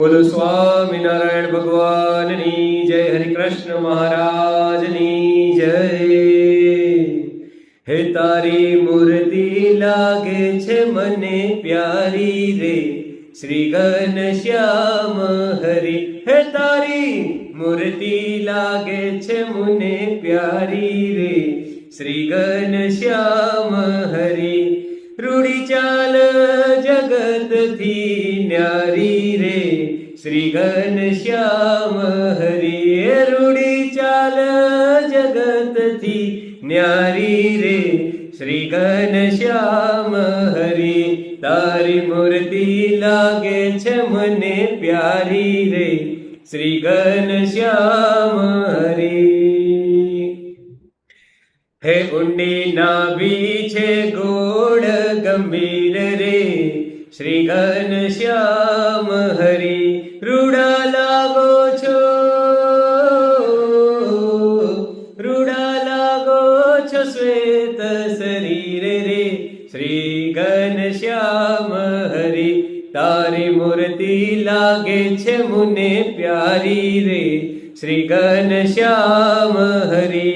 બોલો સ્વામિનારાયણ ભગવાનની જય, હરિકૃષ્ણ મહારાજની જય। હે તારી મૂર્તિ લાગે છે મને પ્યારી રે, શ્રી ઘનશ્યામ હરિ। હે તારી મૂર્તિ લાગે છે મને પ્યારી રે, શ્રી ઘનશ્યામ હરિ। રૂડી ચાલ જગતથી ન્યારી રે, શ્રી ઘનશ્યામ હરિ। રૂડી ચાલ જગતથી ન્યારી રે, શ્રી ઘનશ્યામ હરિ। તારી મૂર્તિ લાગે છે મને પ્યારી રે, શ્રી ઘનશ્યામ હરિ। હે ઊંડી નાભી છે ગોળ ગંભીર રે, શ્રી ઘનશ્યામ હરિ। રૂડા લાગો છો, રૂડા લાગો છો શ્વેત શરીર રે, શ્રી ઘનશ્યામ હરિ। તારી મૂર્તિ લાગે છે મને પ્યારી રે, શ્રી ઘનશ્યામ હરિ।